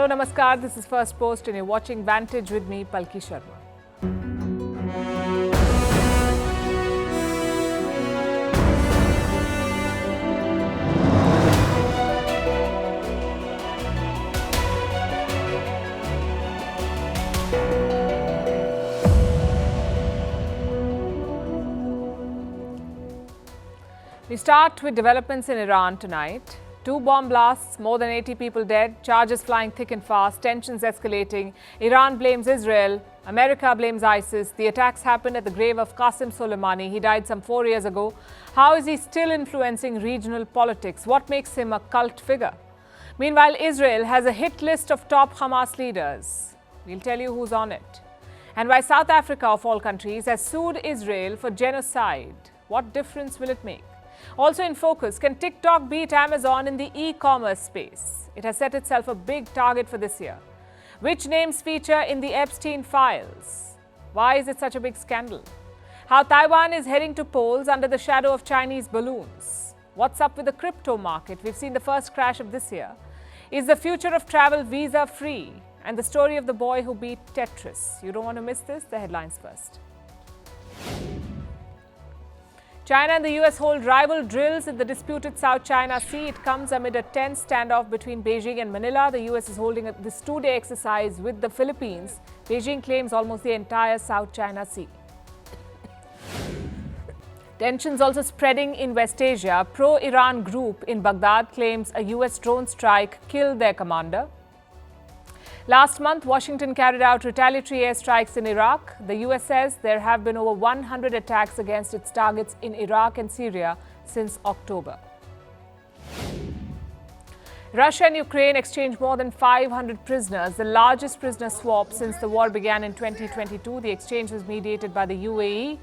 Hello, Namaskar. This is Firstpost and you're watching Vantage with me, Palki Sharma. We start with developments in Iran tonight. 2 bomb blasts, more than 80 people dead, charges flying thick and fast, tensions escalating. Iran blames Israel, America blames ISIS. The attacks happened at the grave of Qasem Soleimani. He died some 4 years ago. How is he still influencing regional politics? What makes him a cult figure? Meanwhile, Israel has a hit list of top Hamas leaders. We'll tell you who's on it. And why South Africa, of all countries, has sued Israel for genocide. What difference will it make? Also in focus, can TikTok beat Amazon in the e-commerce space? It has set itself a big target for this year. Which names feature in the Epstein files? Why is it such a big scandal? How Taiwan is heading to polls under the shadow of Chinese balloons? What's up with the crypto market? We've seen the first crash of this year. Is the future of travel visa-free? And the story of the boy who beat Tetris. You don't want to miss this. The headlines first. China and the US hold rival drills in the disputed South China Sea. It comes amid a tense standoff between Beijing and Manila. The US is holding this 2-day exercise with the Philippines. Beijing claims almost the entire South China Sea. Tensions also spreading in West Asia. Pro-Iran group in Baghdad claims a US drone strike killed their commander. Last month, Washington carried out retaliatory airstrikes in Iraq. The US says there have been over 100 attacks against its targets in Iraq and Syria since October. Russia and Ukraine exchanged more than 500 prisoners, the largest prisoner swap since the war began in 2022. The exchange was mediated by the UAE.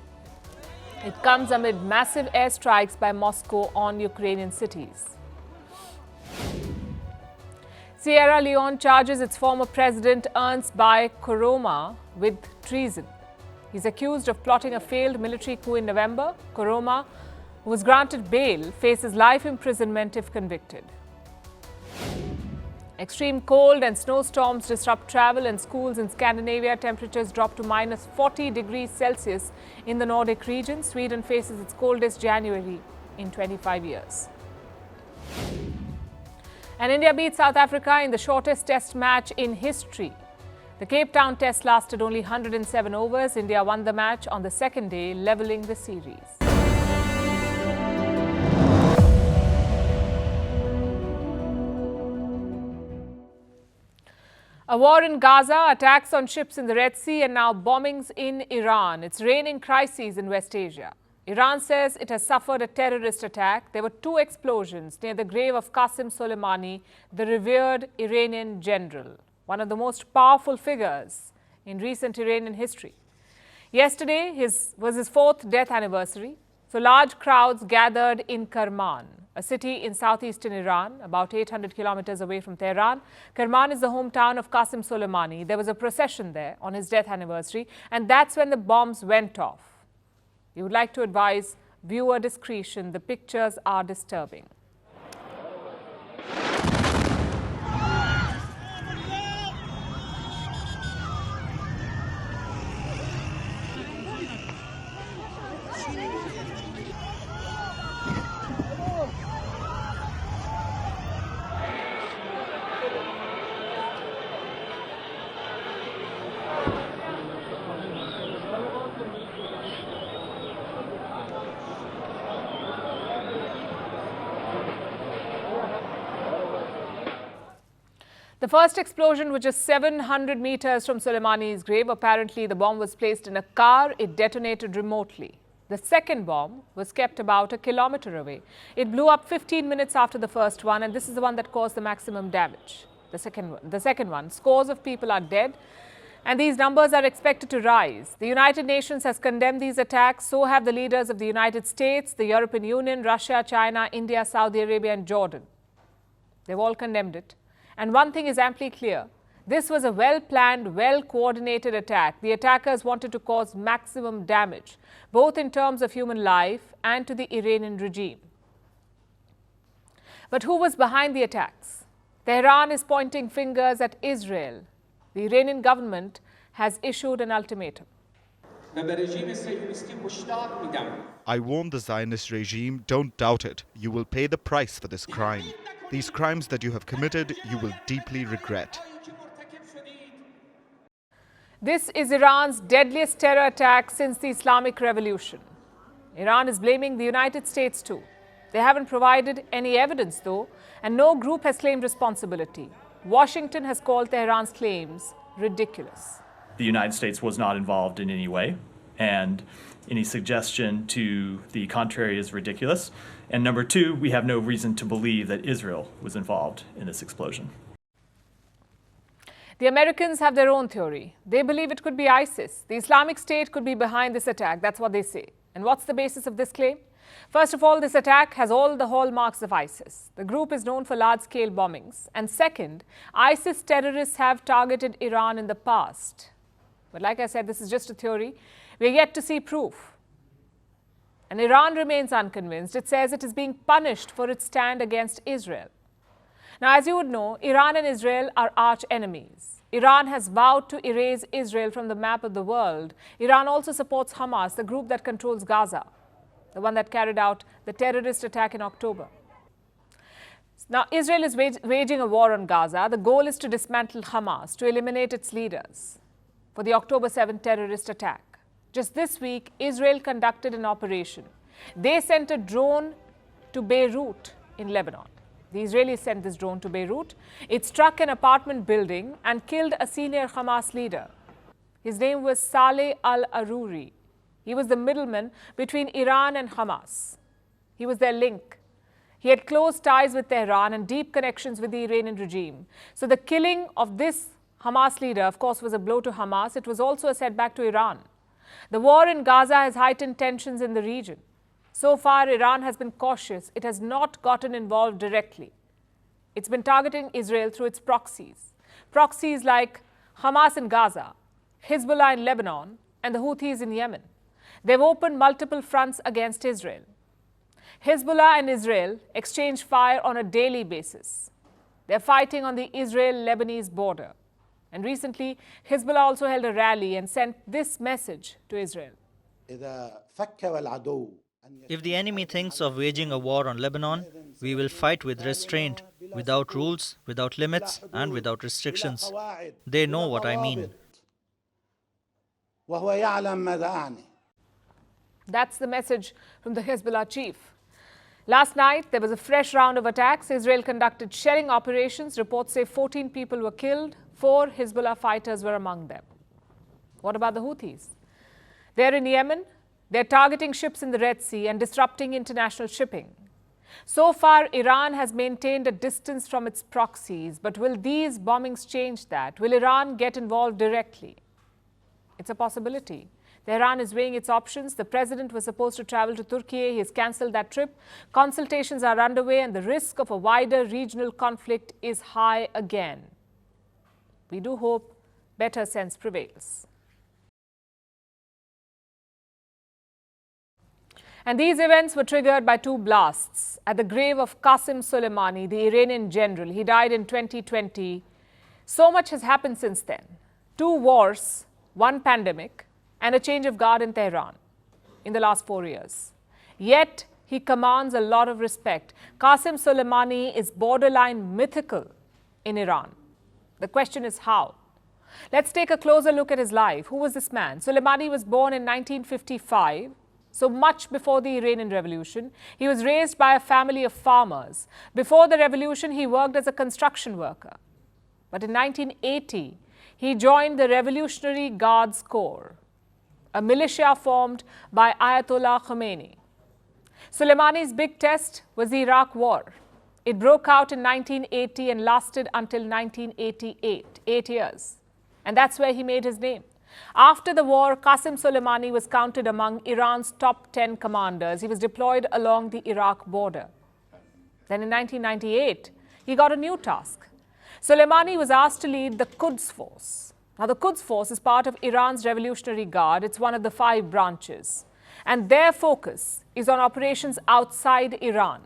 It comes amid massive airstrikes by Moscow on Ukrainian cities. Sierra Leone charges its former president Ernest Bai Koroma with treason. He's accused of plotting a failed military coup in November. Koroma, who was granted bail, faces life imprisonment if convicted. Extreme cold and snowstorms disrupt travel and schools in Scandinavia. Temperatures drop to minus 40 degrees Celsius in the Nordic region. Sweden faces its coldest January in 25 years. And India beat South Africa in the shortest test match in history. The Cape Town test lasted only 107 overs. India won the match on the second day, levelling the series. A war in Gaza, attacks on ships in the Red Sea, and now bombings in Iran. It's raining crises in West Asia. Iran says it has suffered a terrorist attack. There were 2 explosions near the grave of Qasem Soleimani, the revered Iranian general, one of the most powerful figures in recent Iranian history. Yesterday was his 4th death anniversary. So large crowds gathered in Kerman, a city in southeastern Iran, about 800 kilometers away from Tehran. Kerman is the hometown of Qasem Soleimani. There was a procession there on his death anniversary, and that's when the bombs went off. You would like to advise viewer discretion. The pictures are disturbing. The first explosion was just 700 meters from Soleimani's grave. Apparently, the bomb was placed in a car. It detonated remotely. The second bomb was kept about a kilometer away. It blew up 15 minutes after the first one, and this is the one that caused the maximum damage. The second one, scores of people are dead, and these numbers are expected to rise. The United Nations has condemned these attacks. So have the leaders of the United States, the European Union, Russia, China, India, Saudi Arabia, and Jordan. They've all condemned it. And one thing is amply clear. This was a well-planned, well-coordinated attack. The attackers wanted to cause maximum damage, both in terms of human life and to the Iranian regime. But who was behind the attacks? Tehran is pointing fingers at Israel. The Iranian government has issued an ultimatum. I warn the Zionist regime, don't doubt it. You will pay the price for this crime. These crimes that you have committed, you will deeply regret. This is Iran's deadliest terror attack since the Islamic Revolution. Iran is blaming the United States too. They haven't provided any evidence though, and no group has claimed responsibility. Washington has called Tehran's claims ridiculous. The United States was not involved in any way, and any suggestion to the contrary is ridiculous. And number two, we have no reason to believe that Israel was involved in this explosion. The Americans have their own theory. They believe it could be ISIS. The Islamic State could be behind this attack. That's what they say. And what's the basis of this claim? First of all, this attack has all the hallmarks of ISIS. The group is known for large-scale bombings. And second, ISIS terrorists have targeted Iran in the past. But like I said, this is just a theory. We're yet to see proof. And Iran remains unconvinced. It says it is being punished for its stand against Israel. Now, as you would know, Iran and Israel are arch enemies. Iran has vowed to erase Israel from the map of the world. Iran also supports Hamas, the group that controls Gaza, the one that carried out the terrorist attack in October. Now, Israel is waging a war on Gaza. The goal is to dismantle Hamas, to eliminate its leaders for the October 7th terrorist attack. Just this week, Israel conducted an operation. They sent a drone to Beirut in Lebanon. The Israelis sent this drone to Beirut. It struck an apartment building and killed a senior Hamas leader. His name was Saleh al-Aruri. He was the middleman between Iran and Hamas. He was their link. He had close ties with Tehran and deep connections with the Iranian regime. So the killing of this Hamas leader, of course, was a blow to Hamas. It was also a setback to Iran. The war in Gaza has heightened tensions in the region. So far, Iran has been cautious. It has not gotten involved directly. It's been targeting Israel through its proxies. Proxies like Hamas in Gaza, Hezbollah in Lebanon, and the Houthis in Yemen. They've opened multiple fronts against Israel. Hezbollah and Israel exchange fire on a daily basis. They're fighting on the Israel-Lebanese border. And recently, Hezbollah also held a rally and sent this message to Israel. If the enemy thinks of waging a war on Lebanon, we will fight with restraint, without rules, without limits, and without restrictions. They know what I mean. That's the message from the Hezbollah chief. Last night, there was a fresh round of attacks. Israel conducted shelling operations. Reports say 14 people were killed. 4 Hezbollah fighters were among them. What about the Houthis? They're in Yemen. They're targeting ships in the Red Sea and disrupting international shipping. So far, Iran has maintained a distance from its proxies. But will these bombings change that? Will Iran get involved directly? It's a possibility. Tehran is weighing its options. The president was supposed to travel to Turkey. He has cancelled that trip. Consultations are underway and the risk of a wider regional conflict is high again. We do hope better sense prevails. And these events were triggered by 2 blasts at the grave of Qasem Soleimani, the Iranian general. He died in 2020. So much has happened since then. 2 wars, 1 pandemic, and a change of guard in Tehran in the last 4 years. Yet, he commands a lot of respect. Qasem Soleimani is borderline mythical in Iran. The question is how? Let's take a closer look at his life. Who was this man? Soleimani was born in 1955, so much before the Iranian Revolution. He was raised by a family of farmers. Before the revolution, he worked as a construction worker. But in 1980, he joined the Revolutionary Guards Corps, a militia formed by Ayatollah Khomeini. Soleimani's big test was the Iraq War. It broke out in 1980 and lasted until 1988, 8 years. And that's where he made his name. After the war, Qasem Soleimani was counted among Iran's top 10 commanders. He was deployed along the Iraq border. Then in 1998, he got a new task. Soleimani was asked to lead the Quds Force. Now, the Quds Force is part of Iran's Revolutionary Guard. It's one of the 5 branches. And their focus is on operations outside Iran.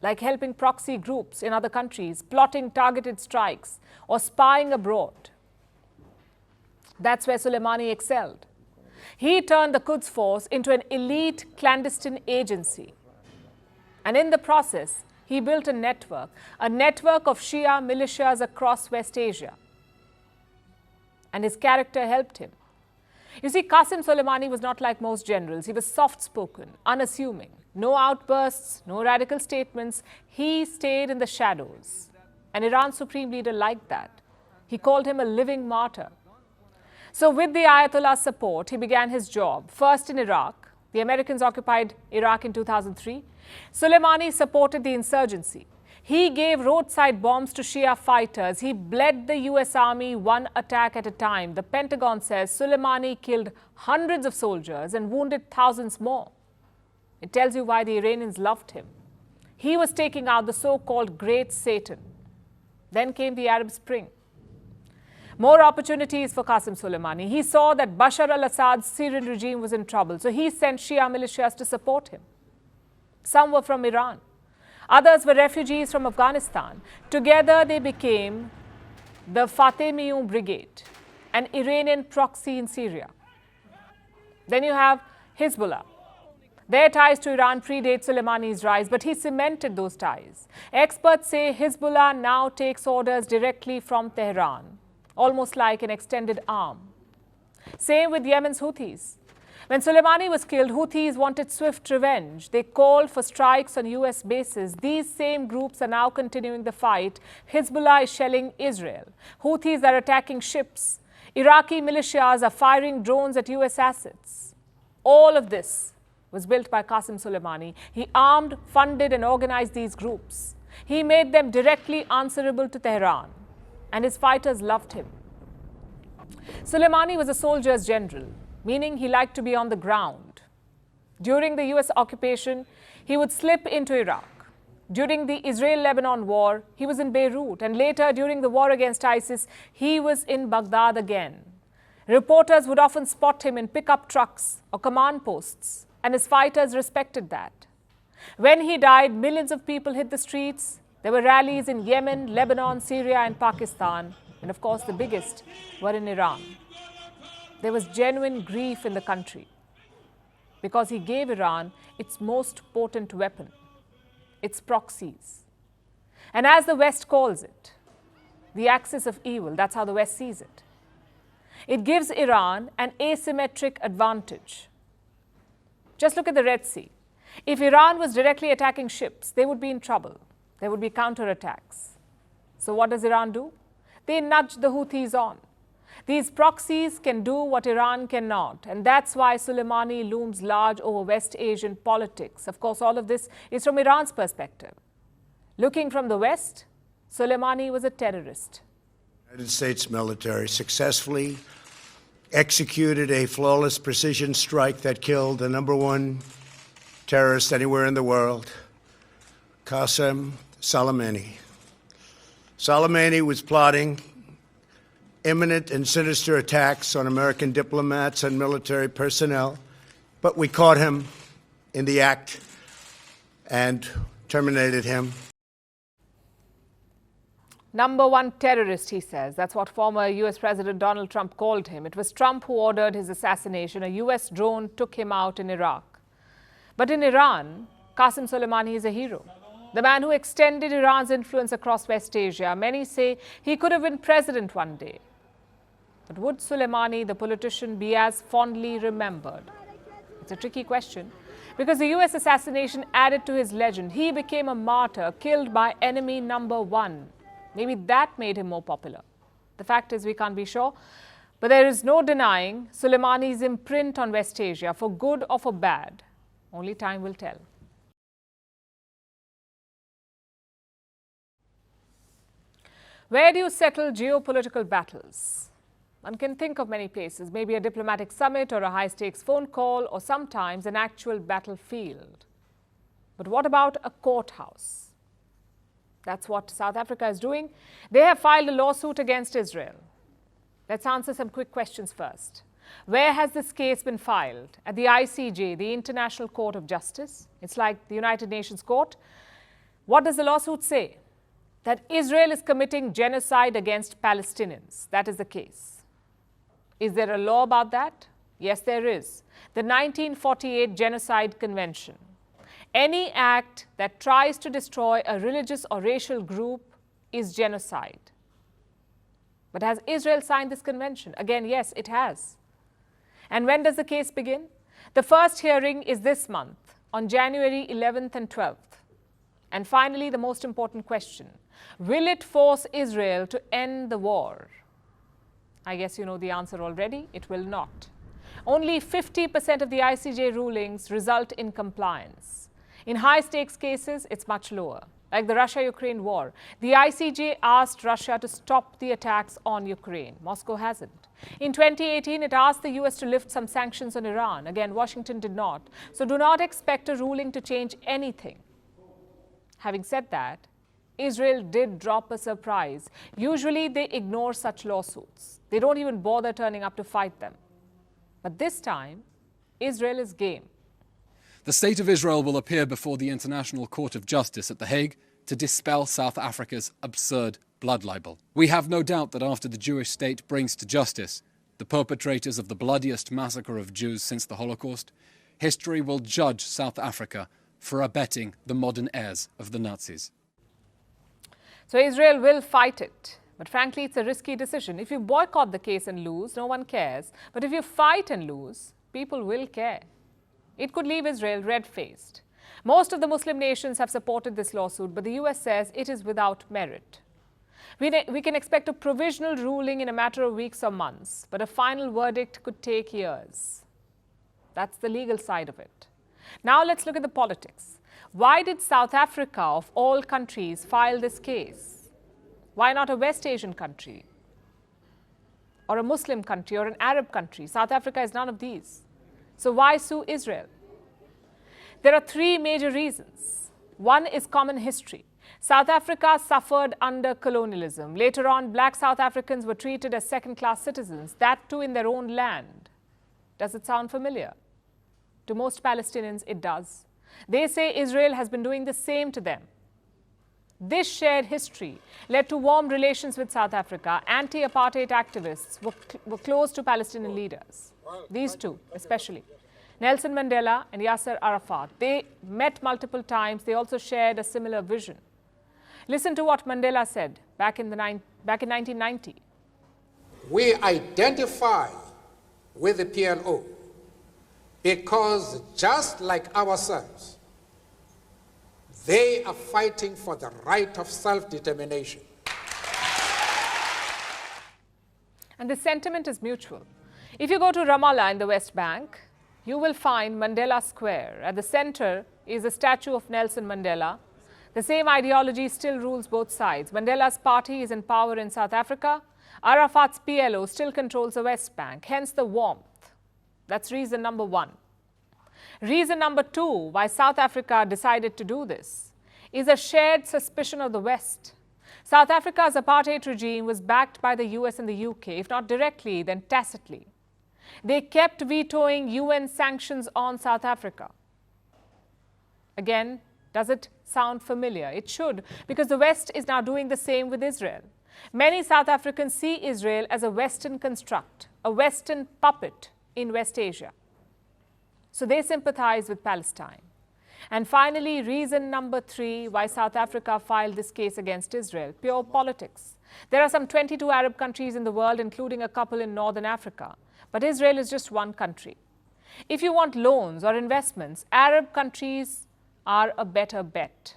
like helping proxy groups in other countries, plotting targeted strikes, or spying abroad. That's where Soleimani excelled. He turned the Quds Force into an elite clandestine agency. And in the process, he built a network of Shia militias across West Asia. And his character helped him. You see, Qasem Soleimani was not like most generals. He was soft-spoken, unassuming. No outbursts, no radical statements. He stayed in the shadows. And Iran's supreme leader liked that. He called him a living martyr. So with the Ayatollah's support, he began his job, first in Iraq. The Americans occupied Iraq in 2003. Soleimani supported the insurgency. He gave roadside bombs to Shia fighters. He bled the US Army one attack at a time. The Pentagon says Soleimani killed hundreds of soldiers and wounded thousands more. It tells you why the Iranians loved him. He was taking out the so-called Great Satan. Then came the Arab Spring. More opportunities for Qasem Soleimani. He saw that Bashar al-Assad's Syrian regime was in trouble, so he sent Shia militias to support him. Some were from Iran. Others were refugees from Afghanistan. Together they became the Fatemiyun Brigade, an Iranian proxy in Syria. Then you have Hezbollah. Their ties to Iran predate Soleimani's rise, but he cemented those ties. Experts say Hezbollah now takes orders directly from Tehran, almost like an extended arm. Same with Yemen's Houthis. When Soleimani was killed, Houthis wanted swift revenge. They called for strikes on US bases. These same groups are now continuing the fight. Hezbollah is shelling Israel. Houthis are attacking ships. Iraqi militias are firing drones at US assets. All of this was built by Qasem Soleimani. He armed, funded, and organized these groups. He made them directly answerable to Tehran, and his fighters loved him. Soleimani was a soldier's general, meaning he liked to be on the ground. During the US occupation, he would slip into Iraq. During the Israel-Lebanon war, he was in Beirut, and later during the war against ISIS, he was in Baghdad again. Reporters would often spot him in pickup trucks or command posts, and his fighters respected that. When he died, millions of people hit the streets. There were rallies in Yemen, Lebanon, Syria, and Pakistan. And of course, the biggest were in Iran. There was genuine grief in the country because he gave Iran its most potent weapon, its proxies. And as the West calls it, the axis of evil, that's how the West sees it. It gives Iran an asymmetric advantage. Just look at the Red Sea. If Iran was directly attacking ships, they would be in trouble. There would be counterattacks. So what does Iran do? They nudge the Houthis on. These proxies can do what Iran cannot, and that's why Soleimani looms large over West Asian politics. Of course, all of this is from Iran's perspective. Looking from the West, Soleimani was a terrorist. The United States military successfully executed a flawless precision strike that killed the #1 terrorist anywhere in the world, Qasem Soleimani. Soleimani was plotting imminent and sinister attacks on American diplomats and military personnel, but we caught him in the act and terminated him. #1 terrorist, he says. That's what former US President Donald Trump called him. It was Trump who ordered his assassination. A US drone took him out in Iraq. But in Iran, Qasem Soleimani is a hero. The man who extended Iran's influence across West Asia. Many say he could have been president one day. But would Soleimani, the politician, be as fondly remembered? It's a tricky question, because the US assassination added to his legend. He became a martyr, killed by enemy #1. Maybe that made him more popular. The fact is, we can't be sure. But there is no denying Soleimani's imprint on West Asia, for good or for bad. Only time will tell. Where do you settle geopolitical battles? One can think of many places, maybe a diplomatic summit or a high-stakes phone call, or sometimes an actual battlefield. But what about a courthouse? That's what South Africa is doing. They have filed a lawsuit against Israel. Let's answer some quick questions first. Where has this case been filed? At the ICJ, the International Court of Justice. It's like the United Nations Court. What does the lawsuit say? That Israel is committing genocide against Palestinians. That is the case. Is there a law about that? Yes, there is. The 1948 Genocide Convention. Any act that tries to destroy a religious or racial group is genocide. But has Israel signed this convention? Again, yes, it has. And when does the case begin? The first hearing is this month, on January 11th and 12th. And finally, the most important question. Will it force Israel to end the war? I guess you know the answer already. It will not. Only 50% of the ICJ rulings result in compliance. In high-stakes cases, it's much lower. Like the Russia-Ukraine war, the ICJ asked Russia to stop the attacks on Ukraine. Moscow hasn't. In 2018, it asked the US to lift some sanctions on Iran. Again, Washington did not. So do not expect a ruling to change anything. Having said that, Israel did drop a surprise. Usually, they ignore such lawsuits. They don't even bother turning up to fight them. But this time, Israel is game. The State of Israel will appear before the International Court of Justice at The Hague to dispel South Africa's absurd blood libel. We have no doubt that after the Jewish state brings to justice the perpetrators of the bloodiest massacre of Jews since the Holocaust, history will judge South Africa for abetting the modern heirs of the Nazis. So Israel will fight it. But frankly, it's a risky decision. If you boycott the case and lose, no one cares. But if you fight and lose, people will care. It could leave Israel red-faced. Most of the Muslim nations have supported this lawsuit, but the US says it is without merit. We can expect a provisional ruling in a matter of weeks or months, but a final verdict could take years. That's the legal side of it. Now let's look at the politics. Why did South Africa, of all countries, file this case? Why not a West Asian country? Or a Muslim country or an Arab country? South Africa is none of these. So why sue Israel? There are three major reasons. One is common history. South Africa suffered under colonialism. Later on, black South Africans were treated as second-class citizens, that too in their own land. Does it sound familiar? To most Palestinians, it does. They say Israel has been doing the same to them. This shared history led to warm relations with South Africa. Anti-apartheid activists were close to Palestinian leaders. These two, especially. Nelson Mandela and Yasser Arafat. They met multiple times. They also shared a similar vision. Listen to what Mandela said back in 1990. We identify with the PLO because just like ourselves, they are fighting for the right of self-determination. And the sentiment is mutual. If you go to Ramallah in the West Bank, you will find Mandela Square. At the center is a statue of Nelson Mandela. The same ideology still rules both sides. Mandela's party is in power in South Africa. Arafat's PLO still controls the West Bank, hence the warmth. That's reason number one. Reason number two why South Africa decided to do this is a shared suspicion of the West. South Africa's apartheid regime was backed by the US and the UK, if not directly, then tacitly. They kept vetoing UN sanctions on South Africa. Again, does it sound familiar? It should, because the West is now doing the same with Israel. Many South Africans see Israel as a Western construct, a Western puppet in West Asia. So they sympathize with Palestine. And finally, reason number three why South Africa filed this case against Israel, pure politics. There are some 22 Arab countries in the world, including a couple in Northern Africa. But Israel is just one country. If you want loans or investments, Arab countries are a better bet.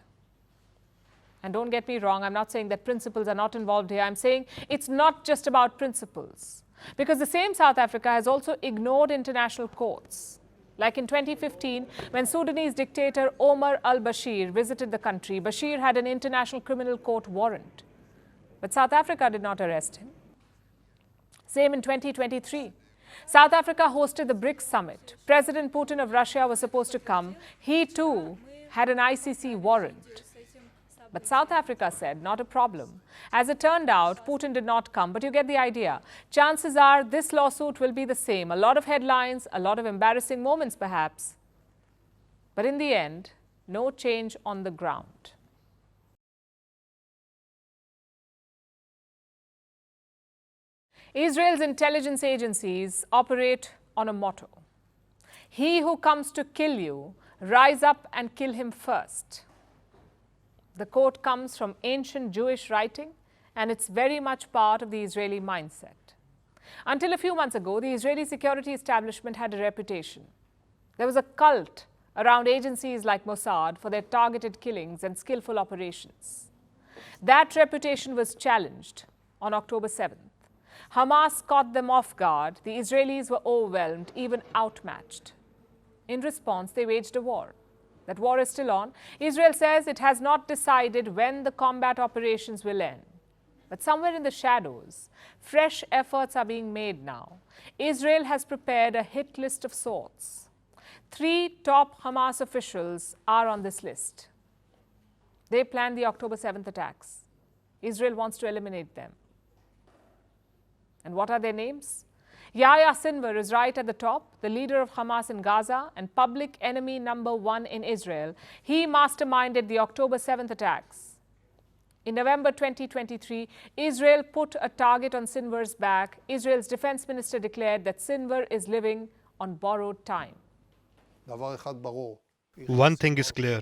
And don't get me wrong, I'm not saying that principles are not involved here. I'm saying it's not just about principles. Because the same South Africa has also ignored international courts. Like in 2015, when Sudanese dictator Omar al-Bashir visited the country, Bashir had an international criminal court warrant. But South Africa did not arrest him. Same in 2023. South Africa hosted the BRICS summit. President Putin of Russia was supposed to come. He too had an ICC warrant. But South Africa said, not a problem. As it turned out, Putin did not come, but you get the idea. Chances are this lawsuit will be the same. A lot of headlines, a lot of embarrassing moments perhaps. But in the end, no change on the ground. Israel's intelligence agencies operate on a motto: he who comes to kill you, rise up and kill him first. The quote comes from ancient Jewish writing, and it's very much part of the Israeli mindset. Until a few months ago, the Israeli security establishment had a reputation. There was a cult around agencies like Mossad for their targeted killings and skillful operations. That reputation was challenged on October 7th. Hamas caught them off guard. The Israelis were overwhelmed, even outmatched. In response, they waged a war. That war is still on. Israel says it has not decided when the combat operations will end. But somewhere in the shadows, fresh efforts are being made now. Israel has prepared a hit list of sorts. 3 top Hamas officials are on this list. They planned the October 7th attacks. Israel wants to eliminate them. And what are their names? Yahya Sinwar is right at the top, the leader of Hamas in Gaza and public enemy number 1 in Israel. He masterminded the October 7th attacks. In November 2023, Israel put a target on Sinwar's back. Israel's defense minister declared that Sinwar is living on borrowed time. One thing is clear.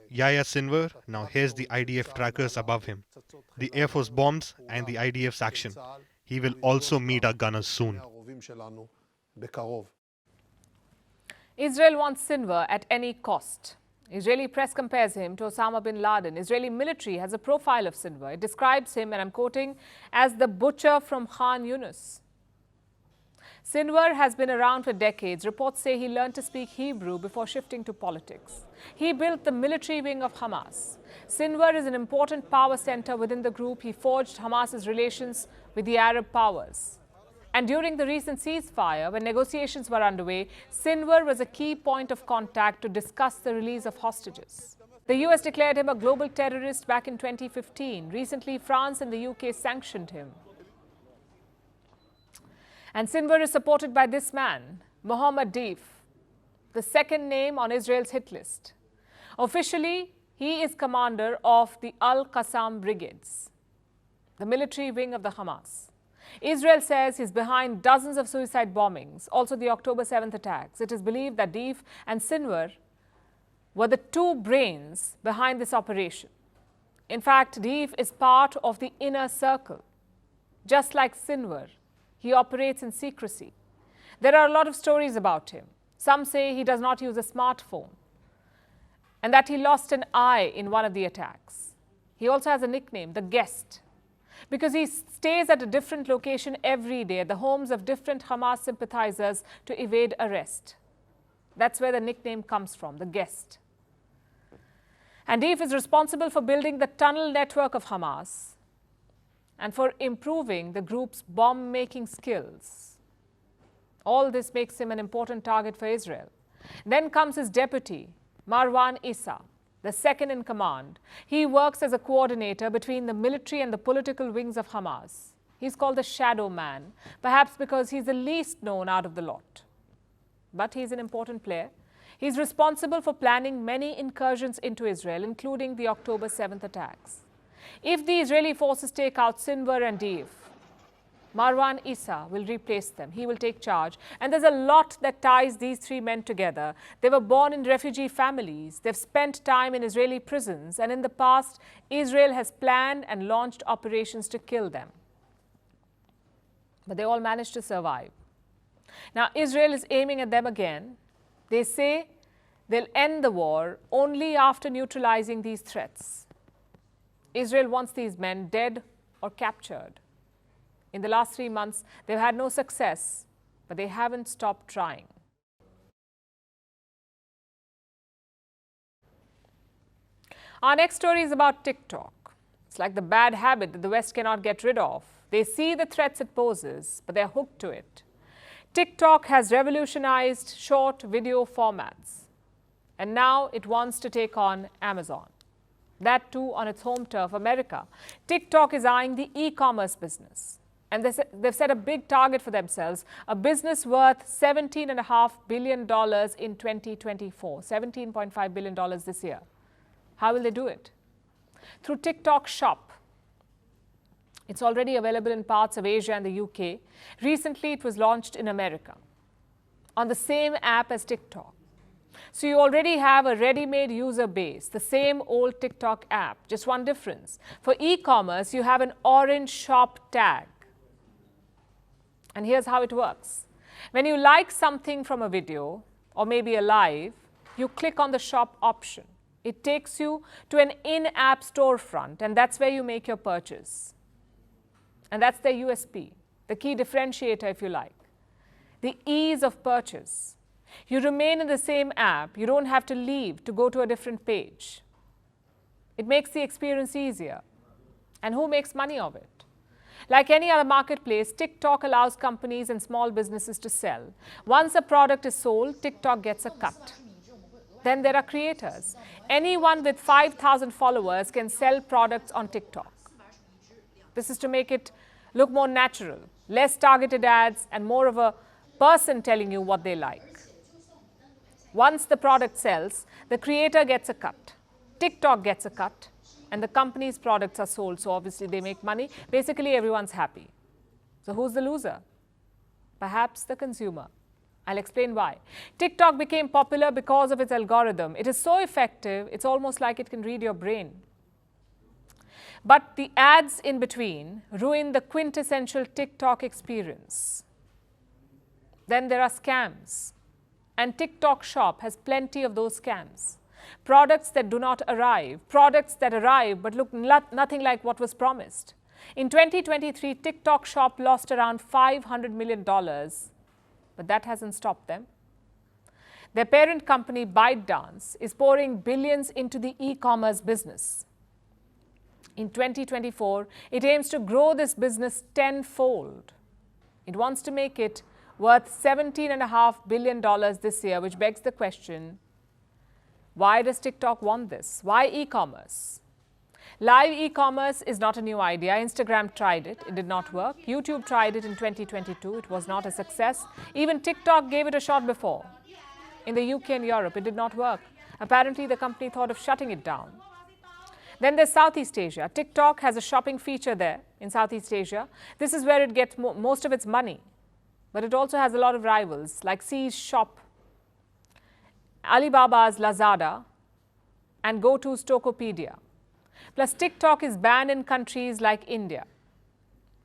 Yahya Sinwar now has the IDF trackers above him, the Air Force bombs and the IDF's action. He will also meet our gunners soon. Israel wants Sinwar at any cost. Israeli press compares him to Osama bin Laden. Israeli military has a profile of Sinwar. It describes him, and I'm quoting, as the butcher from Khan Yunus. Sinwar has been around for decades. Reports say he learned to speak Hebrew before shifting to politics. He built the military wing of Hamas. Sinwar is an important power center within the group. He forged Hamas's relations with the Arab powers. And during the recent ceasefire, when negotiations were underway, Sinwar was a key point of contact to discuss the release of hostages. The US declared him a global terrorist back in 2015. Recently, France and the UK sanctioned him. And Sinwar is supported by this man, Mohammed Deif, the second name on Israel's hit list. Officially, he is commander of the Al-Qassam Brigades, the military wing of the Hamas. Israel says he's behind dozens of suicide bombings, also the October 7th attacks. It is believed that Deif and Sinwar were the 2 brains behind this operation. In fact, Deif is part of the inner circle. Just like Sinwar, he operates in secrecy. There are a lot of stories about him. Some say he does not use a smartphone and that he lost an eye in one of the attacks. He also has a nickname, the Guest, because he stays at a different location every day, at the homes of different Hamas sympathizers, to evade arrest. That's where the nickname comes from, the Guest. And Deif is responsible for building the tunnel network of Hamas and for improving the group's bomb-making skills. All this makes him an important target for Israel. Then comes his deputy, Marwan Issa, the second in command. He works as a coordinator between the military and the political wings of Hamas. He's called the shadow man, perhaps because he's the least known out of the lot. But he's an important player. He's responsible for planning many incursions into Israel, including the October 7th attacks. If the Israeli forces take out Sinwar and Deif, Marwan Issa will replace them. He will take charge. And there's a lot that ties these 3 men together. They were born in refugee families. They've spent time in Israeli prisons. And in the past, Israel has planned and launched operations to kill them. But they all managed to survive. Now, Israel is aiming at them again. They say they'll end the war only after neutralizing these threats. Israel wants these men dead or captured. In the last 3 months, they've had no success, but they haven't stopped trying. Our next story is about Tik Tok. It's like the bad habit that the West cannot get rid of. They see the threats it poses, but they're hooked to it. Tik Tok has revolutionized short video formats, and now it wants to take on Amazon. That too on its home turf, America. Tik Tok is eyeing the e-commerce business. And they've set a big target for themselves, a business worth $17.5 billion in 2024, $17.5 billion this year. How will they do it? Through TikTok Shop. It's already available in parts of Asia and the UK. Recently, it was launched in America on the same app as TikTok. So you already have a ready-made user base, the same old TikTok app, just one difference. For e-commerce, you have an orange shop tag. And here's how it works. When you like something from a video or maybe a live, you click on the shop option. It takes you to an in-app storefront, and that's where you make your purchase. And that's their USP, the key differentiator, if you like. The ease of purchase. You remain in the same app. You don't have to leave to go to a different page. It makes the experience easier. And who makes money of it? Like any other marketplace, TikTok allows companies and small businesses to sell. Once a product is sold, TikTok gets a cut. Then there are creators. Anyone with 5,000 followers can sell products on TikTok. This is to make it look more natural, less targeted ads, and more of a person telling you what they like. Once the product sells, the creator gets a cut. TikTok gets a cut, and the company's products are sold, so obviously they make money. Basically, everyone's happy. So who's the loser? Perhaps the consumer. I'll explain why. TikTok became popular because of its algorithm. It is so effective, it's almost like it can read your brain. But the ads in between ruin the quintessential TikTok experience. Then there are scams. And TikTok Shop has plenty of those scams. Products that do not arrive, products that arrive but look nothing like what was promised. In 2023, TikTok Shop lost around $500 million, but that hasn't stopped them. Their parent company, ByteDance, is pouring billions into the e-commerce business. In 2024, it aims to grow this business tenfold. It wants to make it worth $17.5 billion this year, which begs the question, why does TikTok want this? Why e-commerce? Live e-commerce is not a new idea. Instagram tried it. It did not work. YouTube tried it in 2022. It was not a success. Even TikTok gave it a shot before. In the UK and Europe, it did not work. Apparently, the company thought of shutting it down. Then there's Southeast Asia. TikTok has a shopping feature there in Southeast Asia. This is where it gets most of its money. But it also has a lot of rivals like C's Shop, Alibaba's Lazada, and GoTo's Tokopedia. Plus, TikTok is banned in countries like India.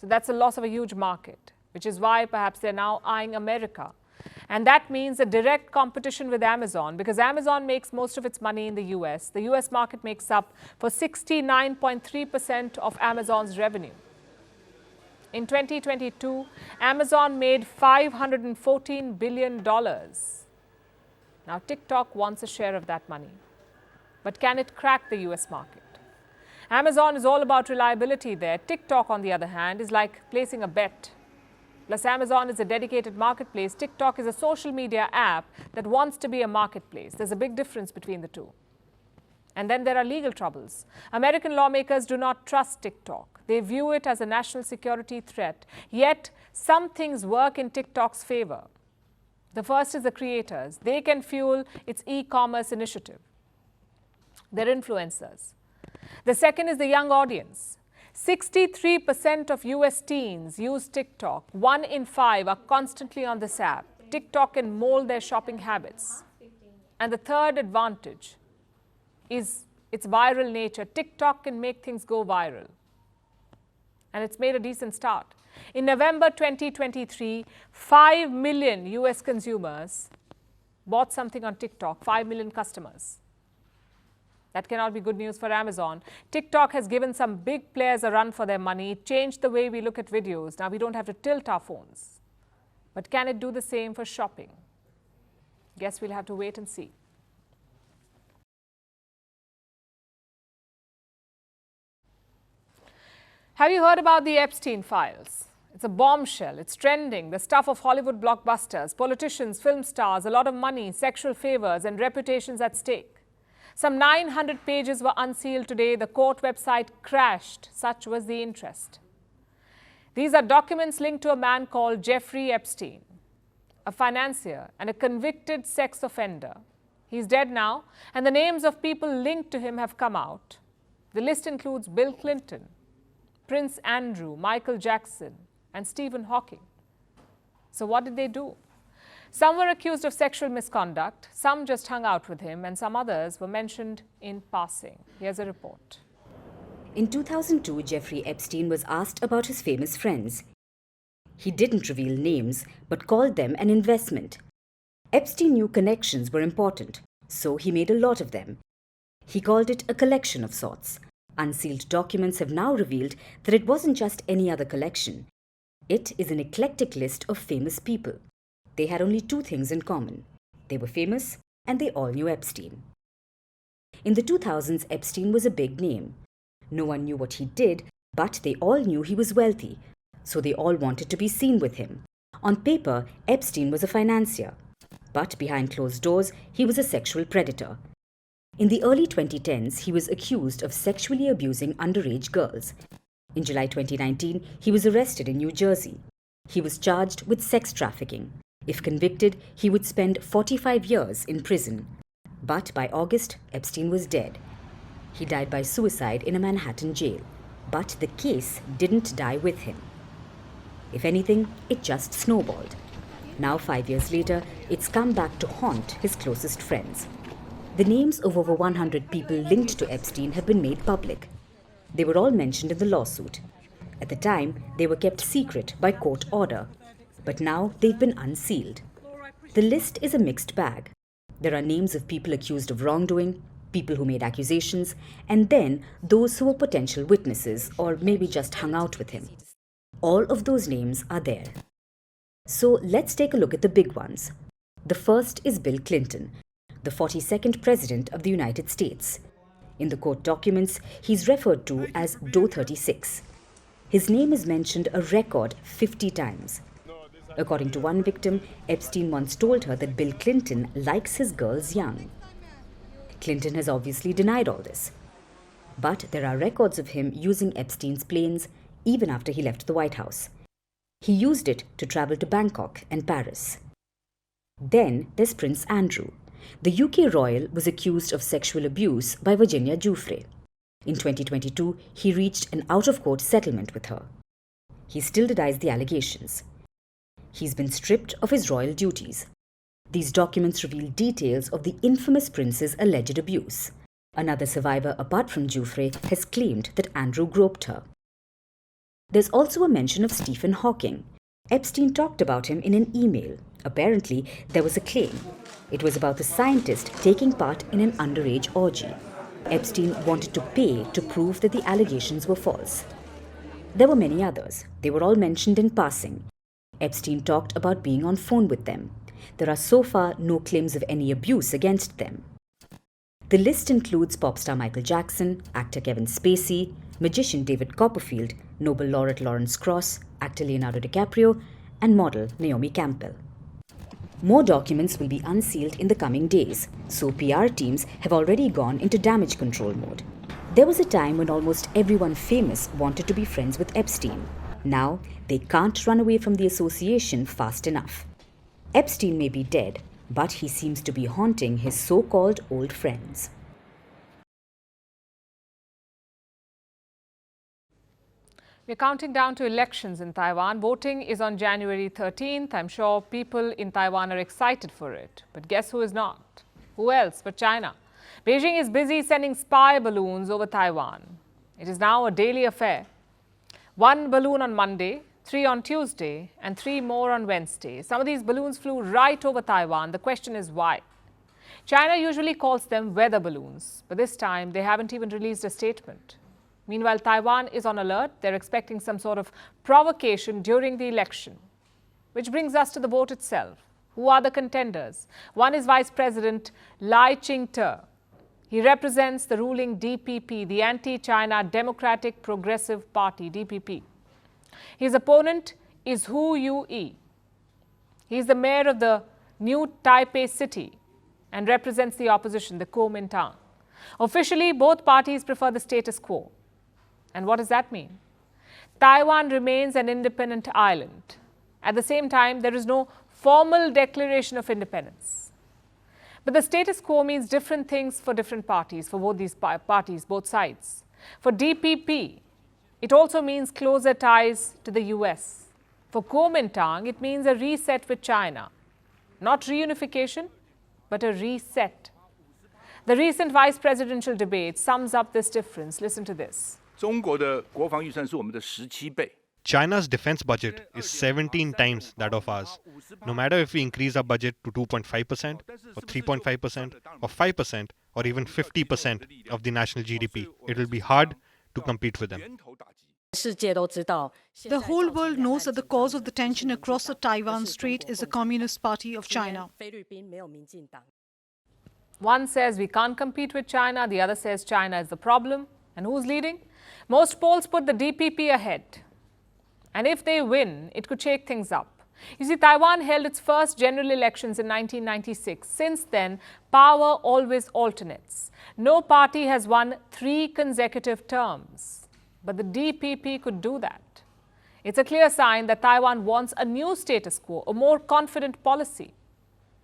So that's a loss of a huge market, which is why perhaps they're now eyeing America. And that means a direct competition with Amazon, because Amazon makes most of its money in the US. The US market makes up for 69.3% of Amazon's revenue. In 2022, Amazon made $514 billion. Now, TikTok wants a share of that money. But can it crack the US market? Amazon is all about reliability there. TikTok, on the other hand, is like placing a bet. Plus, Amazon is a dedicated marketplace. TikTok is a social media app that wants to be a marketplace. There's a big difference between the two. And then there are legal troubles. American lawmakers do not trust TikTok. They view it as a national security threat. Yet, some things work in TikTok's favor. The first is the creators. They can fuel its e-commerce initiative. They're influencers. The second is the young audience. 63% of US teens use TikTok. 1 in 5 are constantly on this app. TikTok can mold their shopping habits. And the third advantage is its viral nature. TikTok can make things go viral. And it's made a decent start. In November 2023, 5 million US consumers bought something on TikTok, 5 million customers. That cannot be good news for Amazon. TikTok has given some big players a run for their money. It changed the way we look at videos. Now we don't have to tilt our phones. But can it do the same for shopping? Guess we'll have to wait and see. Have you heard about the Epstein files? It's a bombshell. It's trending. The stuff of Hollywood blockbusters, politicians, film stars, a lot of money, sexual favors, and reputations at stake. Some 900 pages were unsealed today. The court website crashed. Such was the interest. These are documents linked to a man called Jeffrey Epstein, a financier and a convicted sex offender. He's dead now, and the names of people linked to him have come out. The list includes Bill Clinton, Prince Andrew, Michael Jackson, and Stephen Hawking. So what did they do? Some were accused of sexual misconduct, some just hung out with him, and some others were mentioned in passing. Here's a report. In 2002, Jeffrey Epstein was asked about his famous friends. He didn't reveal names, but called them an investment. Epstein knew connections were important, so he made a lot of them. He called it a collection of sorts. Unsealed documents have now revealed that it wasn't just any other collection. It is an eclectic list of famous people. They had only two things in common. They were famous and they all knew Epstein. In the 2000s, Epstein was a big name. No one knew what he did, but they all knew he was wealthy, so they all wanted to be seen with him. On paper, Epstein was a financier, but behind closed doors, he was a sexual predator. In the early 2010s, he was accused of sexually abusing underage girls. In July 2019, he was arrested in New Jersey. He was charged with sex trafficking. If convicted, he would spend 45 years in prison. But by August, Epstein was dead. He died by suicide in a Manhattan jail. But the case didn't die with him. If anything, it just snowballed. Now, 5 years later, it's come back to haunt his closest friends. The names of over 100 people linked to Epstein have been made public. They were all mentioned in the lawsuit. At the time, they were kept secret by court order. But now they've been unsealed. The list is a mixed bag. There are names of people accused of wrongdoing, people who made accusations, and then those who were potential witnesses or maybe just hung out with him. All of those names are there. So let's take a look at the big ones. The first is Bill Clinton, the 42nd President of the United States. In the court documents, he's referred to as Doe 36. His name is mentioned a record 50 times. According to one victim, Epstein once told her that Bill Clinton likes his girls young. Clinton has obviously denied all this. But there are records of him using Epstein's planes even after he left the White House. He used it to travel to Bangkok and Paris. Then there's Prince Andrew. The UK royal was accused of sexual abuse by Virginia Giuffre. In 2022, he reached an out-of-court settlement with her. He still denies the allegations. He's been stripped of his royal duties. These documents reveal details of the infamous prince's alleged abuse. Another survivor apart from Giuffre has claimed that Andrew groped her. There's also a mention of Stephen Hawking. Epstein talked about him in an email. Apparently, there was a claim. It was about the scientist taking part in an underage orgy. Epstein wanted to pay to prove that the allegations were false. There were many others. They were all mentioned in passing. Epstein talked about being on phone with them. There are so far no claims of any abuse against them. The list includes pop star Michael Jackson, actor Kevin Spacey, magician David Copperfield, Nobel laureate Lawrence Krauss, actor Leonardo DiCaprio, and model Naomi Campbell. More documents will be unsealed in the coming days, so PR teams have already gone into damage control mode. There was a time when almost everyone famous wanted to be friends with Epstein. Now, they can't run away from the association fast enough. Epstein may be dead, but he seems to be haunting his so-called old friends. We're counting down to elections in Taiwan. Voting is on January 13th. I'm sure people in Taiwan are excited for it. But guess who is not? Who else but China? Beijing is busy sending spy balloons over Taiwan. It is now a daily affair. 1 balloon on Monday, 3 on Tuesday, and 3 more on Wednesday. Some of these balloons flew right over Taiwan. The question is why? China usually calls them weather balloons, but this time they haven't even released a statement. Meanwhile, Taiwan is on alert. They're expecting some sort of provocation during the election. Which brings us to the vote itself. Who are the contenders? One is Vice President Lai Ching-te. He represents the ruling DPP, the Anti-China Democratic Progressive Party, DPP. His opponent is Hu Yu-yi. He is the mayor of the new Taipei city and represents the opposition, the Kuomintang. Officially, both parties prefer the status quo. And what does that mean? Taiwan remains an independent island. At the same time, there is no formal declaration of independence. But the status quo means different things for different parties, for both these parties, both sides. For DPP, It also means closer ties to the US. For Kuomintang, it means a reset with China. Not reunification, but a reset. The recent vice presidential debate sums up this difference. Listen to this. China's defense budget is 17 times that of ours. No matter if we increase our budget to 2.5%, or 3.5%, or 5%, or even 50% of the national GDP, it will be hard to compete with them. The whole world knows that the cause of the tension across the Taiwan Strait is the Communist Party of China. One says we can't compete with China, the other says China is the problem. And who's leading? Most polls put the DPP ahead. And if they win, it could shake things up. You see, Taiwan held its first general elections in 1996. Since then, power always alternates. No party has won 3 consecutive terms. But the DPP could do that. It's a clear sign that Taiwan wants a new status quo, a more confident policy.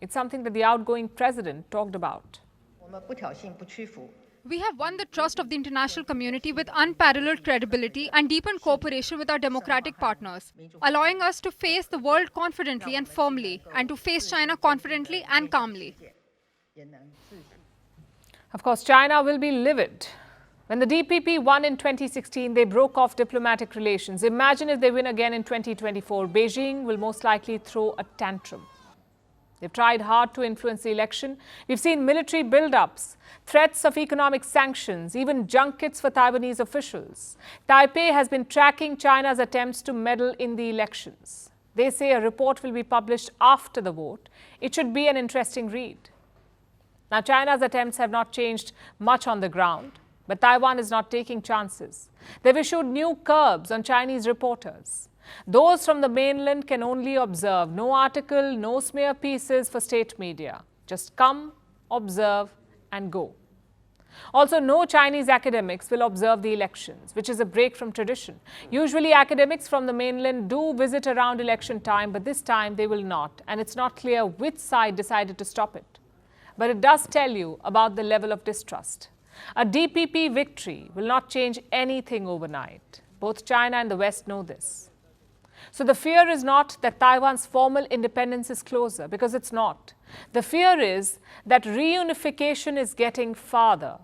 It's something that the outgoing president talked about. We have won the trust of the international community with unparalleled credibility and deepened cooperation with our democratic partners, allowing us to face the world confidently and firmly, and to face China confidently and calmly. Of course, China will be livid. When the DPP won in 2016, they broke off diplomatic relations. Imagine if they win again in 2024. Beijing will most likely throw a tantrum. They've tried hard to influence the election. We've seen military build-ups, threats of economic sanctions, even junkets for Taiwanese officials. Taipei has been tracking China's attempts to meddle in the elections. They say a report will be published after the vote. It should be an interesting read. Now, China's attempts have not changed much on the ground, but Taiwan is not taking chances. They've issued new curbs on Chinese reporters. Those from the mainland can only observe. No article, no smear pieces for state media. Just come, observe, and go. Also, no Chinese academics will observe the elections, which is a break from tradition. Usually, academics from the mainland do visit around election time, but this time they will not. And it's not clear which side decided to stop it. But it does tell you about the level of distrust. A DPP victory will not change anything overnight. Both China and the West know this. So the fear is not that Taiwan's formal independence is closer, because it's not. The fear is that reunification is getting farther.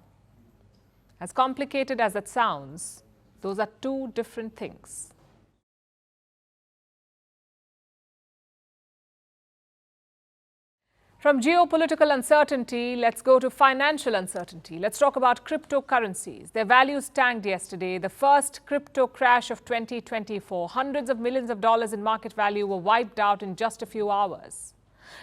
As complicated as that sounds, those are two different things. From geopolitical uncertainty, let's go to financial uncertainty. Let's talk about cryptocurrencies. Their values tanked yesterday. The first crypto crash of 2024. Hundreds of millions of dollars in market value were wiped out in just a few hours.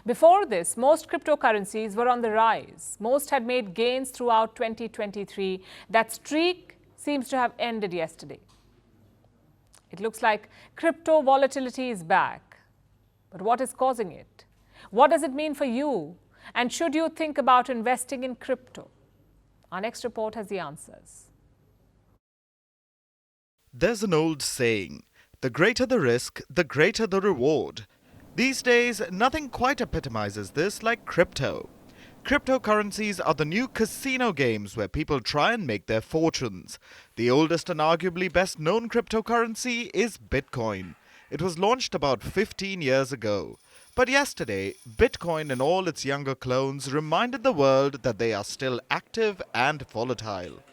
Before this, most cryptocurrencies were on the rise. Most had made gains throughout 2023. That streak seems to have ended yesterday. It looks like crypto volatility is back. But what is causing it? What does it mean for you? And should you think about investing in crypto? Our next report has the answers. There's an old saying, the greater the risk, the greater the reward. These days, nothing quite epitomizes this like crypto. Cryptocurrencies are the new casino games where people try and make their fortunes. The oldest and arguably best known cryptocurrency is Bitcoin. It was launched about 15 years ago. But yesterday, Bitcoin and all its younger clones reminded the world that they are still active and volatile.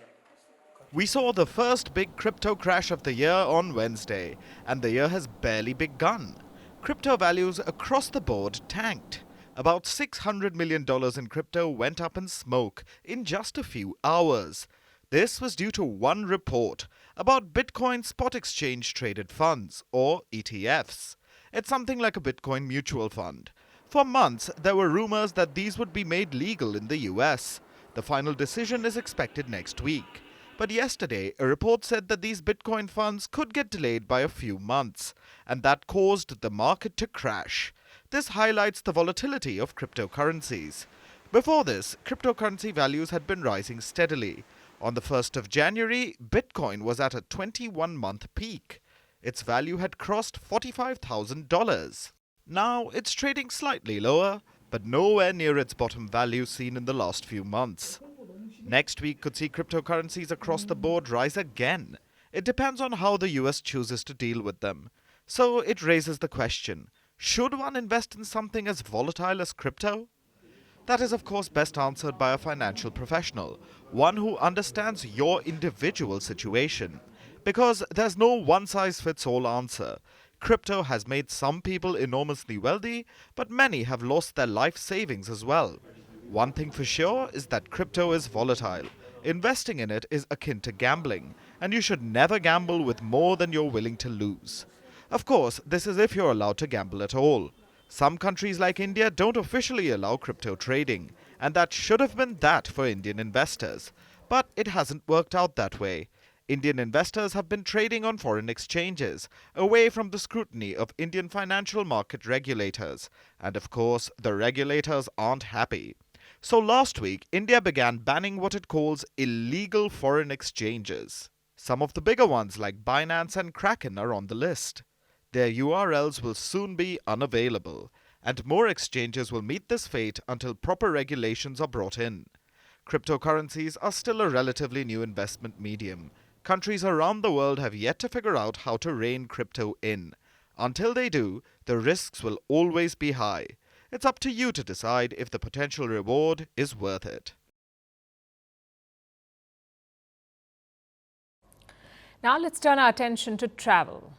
We saw the first big crypto crash of the year on Wednesday, and the year has barely begun. Crypto values across the board tanked. About $600 million in crypto went up in smoke in just a few hours. This was due to one report about Bitcoin spot exchange traded funds, or ETFs. It's something like a Bitcoin mutual fund. For months, there were rumors that these would be made legal in the US. The final decision is expected next week. But yesterday, a report said that these Bitcoin funds could get delayed by a few months, and that caused the market to crash. This highlights the volatility of cryptocurrencies. Before this, cryptocurrency values had been rising steadily. On the 1st of January, Bitcoin was at a 21-month peak. Its value had crossed $45,000. Now it's trading slightly lower, but nowhere near its bottom value seen in the last few months. Next week could see cryptocurrencies across the board rise again. It depends on how the US chooses to deal with them. So it raises the question, should one invest in something as volatile as crypto? That is, of course, best answered by a financial professional, one who understands your individual situation. Because there's no one-size-fits-all answer. Crypto has made some people enormously wealthy, but many have lost their life savings as well. One thing for sure is that crypto is volatile. Investing in it is akin to gambling, and you should never gamble with more than you're willing to lose. Of course, this is if you're allowed to gamble at all. Some countries like India don't officially allow crypto trading, and that should have been that for Indian investors. But it hasn't worked out that way. Indian investors have been trading on foreign exchanges, away from the scrutiny of Indian financial market regulators. And of course, the regulators aren't happy. So last week, India began banning what it calls illegal foreign exchanges. Some of the bigger ones like Binance and Kraken are on the list. Their URLs will soon be unavailable, and more exchanges will meet this fate until proper regulations are brought in. Cryptocurrencies are still a relatively new investment medium. Countries around the world have yet to figure out how to rein crypto in. Until they do, the risks will always be high. It's up to you to decide if the potential reward is worth it. Now let's turn our attention to travel.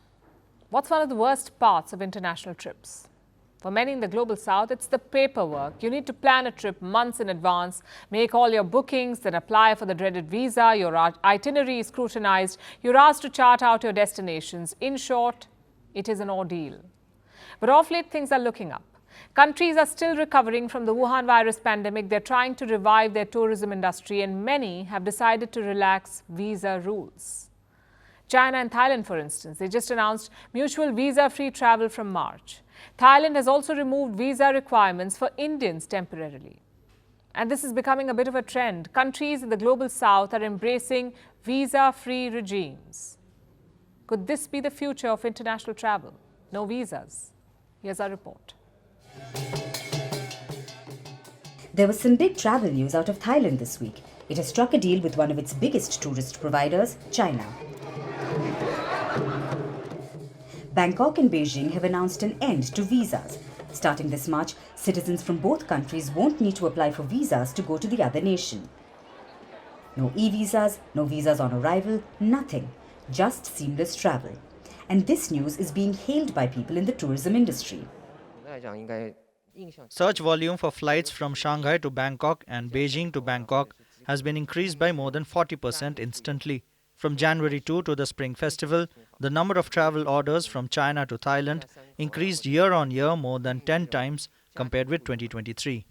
What's one of the worst parts of international trips? For many in the global south, it's the paperwork. You need to plan a trip months in advance, make all your bookings, then apply for the dreaded visa, your itinerary is scrutinized, you're asked to chart out your destinations. In short, it is an ordeal. But off late, things are looking up. Countries are still recovering from the Wuhan virus pandemic. They're trying to revive their tourism industry, and many have decided to relax visa rules. China and Thailand, for instance, they just announced mutual visa-free travel from March. Thailand has also removed visa requirements for Indians temporarily. And this is becoming a bit of a trend. Countries in the global south are embracing visa-free regimes. Could this be the future of international travel? No visas. Here's our report. There was some big travel news out of Thailand this week. It has struck a deal with one of its biggest tourist providers, China. Bangkok and Beijing have announced an end to visas. Starting this March, citizens from both countries won't need to apply for visas to go to the other nation. No e-visas, no visas on arrival, nothing. Just seamless travel. And this news is being hailed by people in the tourism industry. Search volume for flights from Shanghai to Bangkok and Beijing to Bangkok has been increased by more than 40% instantly. From January 2 to the Spring Festival, the number of travel orders from China to Thailand increased year on year more than 10 times compared with 2023.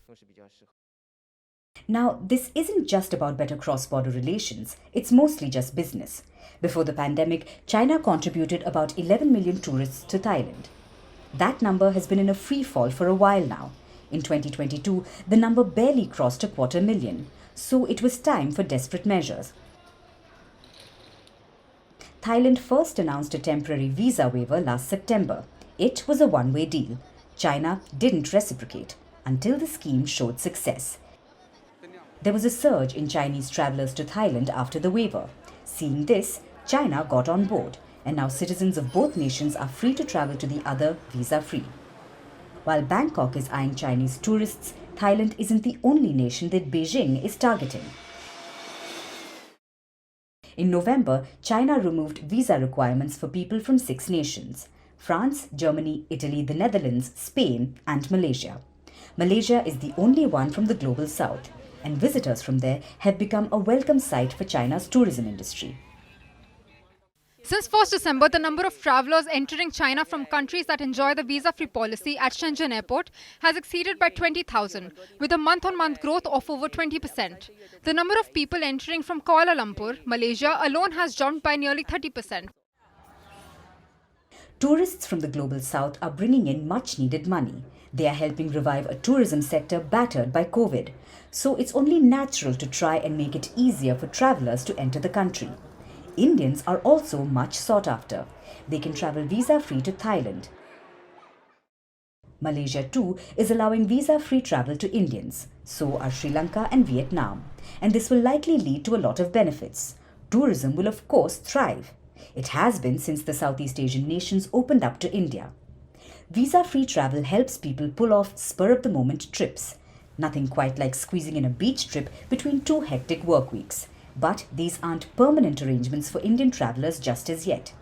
Now, this isn't just about better cross-border relations, it's mostly just business. Before the pandemic, China contributed about 11 million tourists to Thailand. That number has been in a free fall for a while now. In 2022, the number barely crossed 250,000, so it was time for desperate measures. Thailand first announced a temporary visa waiver last September. It was a one-way deal. China didn't reciprocate until the scheme showed success. There was a surge in Chinese travelers to Thailand after the waiver. Seeing this, China got on board, and now citizens of both nations are free to travel to the other visa-free. While Bangkok is eyeing Chinese tourists, Thailand isn't the only nation that Beijing is targeting. In November, China removed visa requirements for people from 6 nations: France, Germany, Italy, the Netherlands, Spain, and Malaysia. Malaysia is the only one from the global south, and visitors from there have become a welcome sight for China's tourism industry. Since 1st December, the number of travelers entering China from countries that enjoy the visa-free policy at Shenzhen Airport has exceeded by 20,000, with a month-on-month growth of over 20%. The number of people entering from Kuala Lumpur, Malaysia, alone has jumped by nearly 30%. Tourists from the global south are bringing in much-needed money. They are helping revive a tourism sector battered by COVID. So it's only natural to try and make it easier for travelers to enter the country. Indians are also much sought after. They can travel visa-free to Thailand. Malaysia too is allowing visa-free travel to Indians. So are Sri Lanka and Vietnam. And this will likely lead to a lot of benefits. Tourism will of course thrive. It has been since the Southeast Asian nations opened up to India. Visa-free travel helps people pull off spur-of-the-moment trips. Nothing quite like squeezing in a beach trip between 2 hectic work weeks. But these aren't permanent arrangements for Indian travellers just as yet.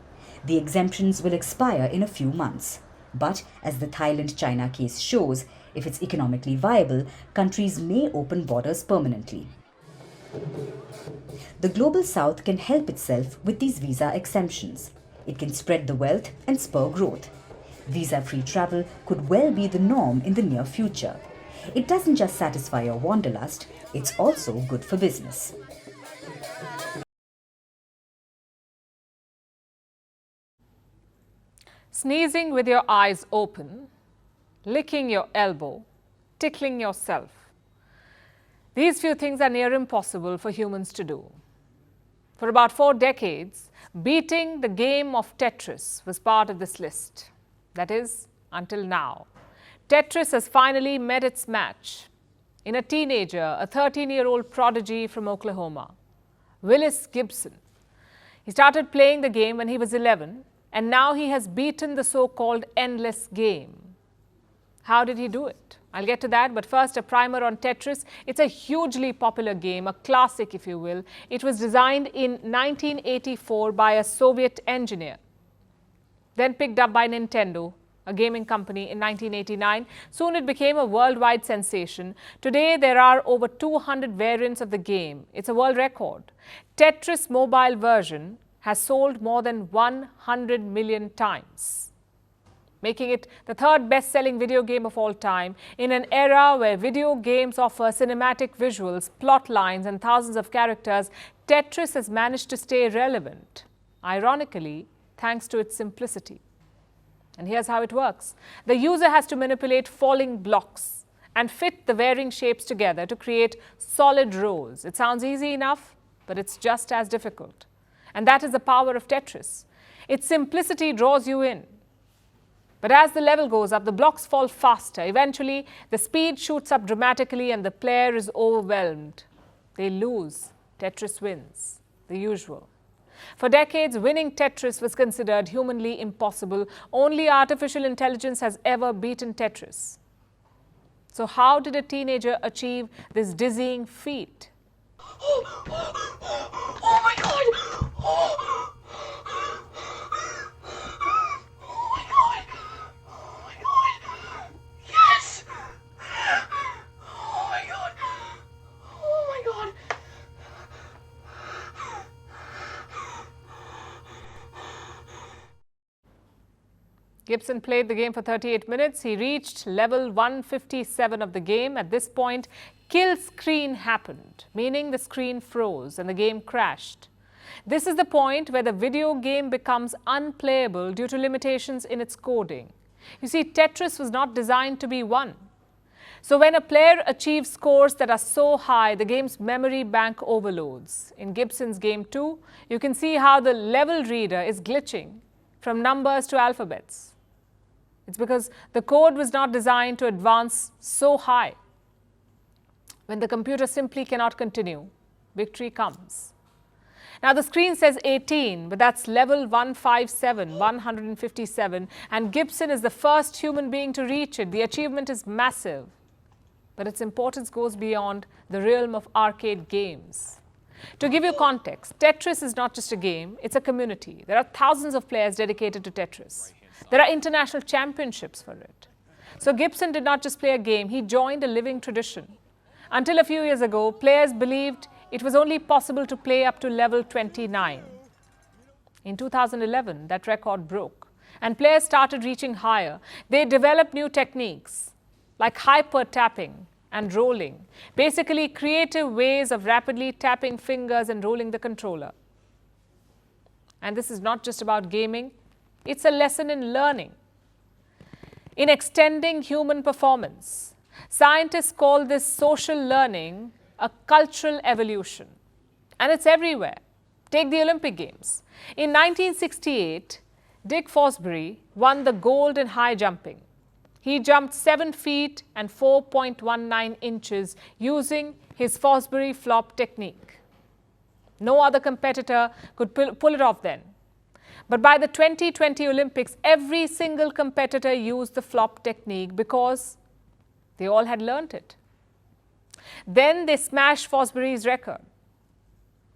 The exemptions will expire in a few months. But as the Thailand-China case shows, if it's economically viable, countries may open borders permanently. The Global South can help itself with these visa exemptions. It can spread the wealth and spur growth. Visa-free travel could well be the norm in the near future. It doesn't just satisfy your wanderlust, it's also good for business. Sneezing with your eyes open, licking your elbow, tickling yourself. These few things are near impossible for humans to do. For about 4 decades, beating the game of Tetris was part of this list. That is, until now. Tetris has finally met its match in a teenager, a 13-year-old prodigy from Oklahoma, Willis Gibson. He started playing the game when he was 11, and now he has beaten the so-called endless game. How did he do it? I'll get to that, but first a primer on Tetris. It's a hugely popular game, a classic if you will. It was designed in 1984 by a Soviet engineer, then picked up by Nintendo, a gaming company, in 1989. Soon it became a worldwide sensation. Today there are over 200 variants of the game. It's a world record. Tetris mobile version has sold more than 100 million times, making it the 3rd best-selling video game of all time. In an era where video games offer cinematic visuals, plot lines and thousands of characters, Tetris has managed to stay relevant, ironically, thanks to its simplicity. And here's how it works. The user has to manipulate falling blocks and fit the varying shapes together to create solid rows. It sounds easy enough, but it's just as difficult. And that is the power of Tetris. Its simplicity draws you in. But as the level goes up, the blocks fall faster. Eventually, the speed shoots up dramatically and the player is overwhelmed. They lose. Tetris wins. The usual. For decades, winning Tetris was considered humanly impossible. Only artificial intelligence has ever beaten Tetris. So how did a teenager achieve this dizzying feat? Oh my God! Oh my God! Oh my God! Yes! Oh my God! Oh my God! Gibson played the game for 38 minutes. He reached level 157 of the game. At this point, kill screen happened, meaning the screen froze and the game crashed. This is the point where the video game becomes unplayable due to limitations in its coding. You see, Tetris was not designed to be won. So when a player achieves scores that are so high, the game's memory bank overloads. In Gibson's game 2, you can see how the level reader is glitching from numbers to alphabets. It's because the code was not designed to advance so high. When the computer simply cannot continue, victory comes. Now the screen says 18, but that's level 157, and Gibson is the first human being to reach it. The achievement is massive, but its importance goes beyond the realm of arcade games. To give you context, Tetris is not just a game, it's a community. There are thousands of players dedicated to Tetris. There are international championships for it. So Gibson did not just play a game, he joined a living tradition. Until a few years ago, players believed it was only possible to play up to level 29. In 2011, that record broke, and players started reaching higher. They developed new techniques like hyper tapping and rolling, basically creative ways of rapidly tapping fingers and rolling the controller. And this is not just about gaming, it's a lesson in learning, in extending human performance. Scientists call this social learning a cultural evolution, and it's everywhere. Take the Olympic Games. In 1968, Dick Fosbury won the gold in high jumping. He jumped 7 feet and 4.19 inches using his Fosbury flop technique. No other competitor could pull it off then. But by the 2020 Olympics, every single competitor used the flop technique because they all had learnt it. Then they smashed Fosbury's record.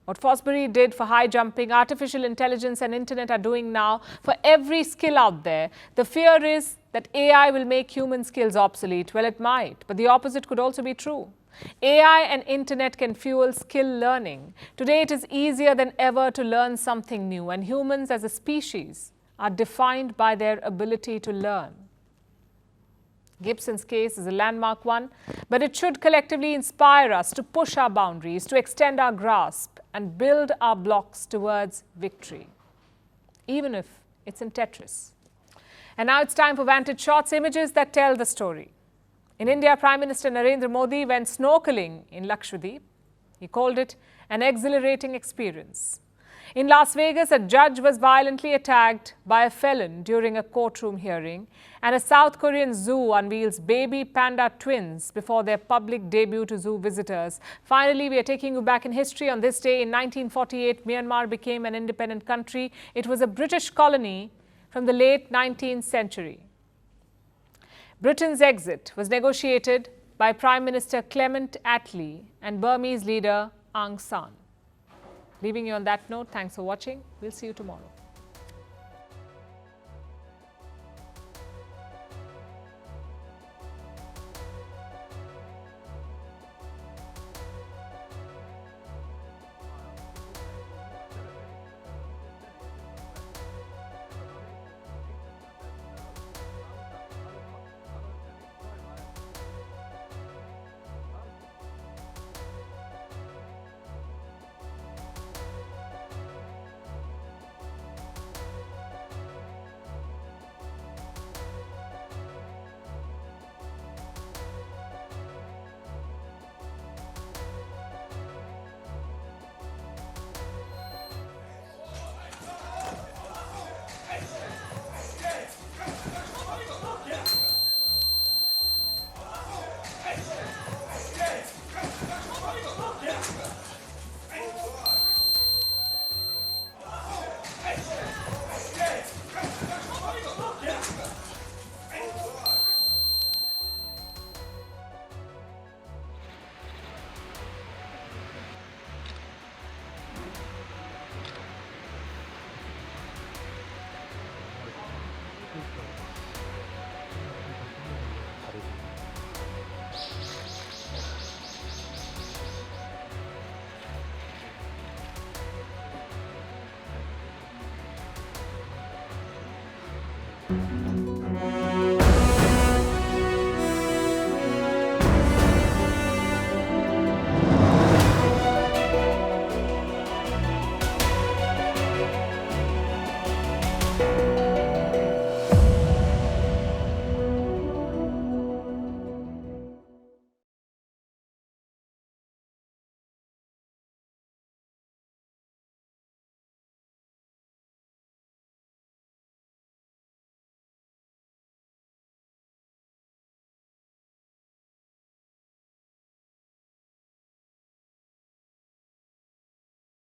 What Fosbury did for high jumping, artificial intelligence and internet are doing now for every skill out there. The fear is that AI will make human skills obsolete. Well, it might, but the opposite could also be true. AI and internet can fuel skill learning. Today, it is easier than ever to learn something new, and humans as a species are defined by their ability to learn. Gibson's case is a landmark one, but it should collectively inspire us to push our boundaries, to extend our grasp and build our blocks towards victory, even if it's in Tetris. And now it's time for Vantage Shots, images that tell the story. In India, Prime Minister Narendra Modi went snorkeling in Lakshadweep. He called it an exhilarating experience. In Las Vegas, a judge was violently attacked by a felon during a courtroom hearing, and a South Korean zoo unveils baby panda twins before their public debut to zoo visitors. Finally, we are taking you back in history. On this day in 1948, Myanmar became an independent country. It was a British colony from the late 19th century. Britain's exit was negotiated by Prime Minister Clement Attlee and Burmese leader Aung San. Leaving you on that note, thanks for watching. We'll see you tomorrow.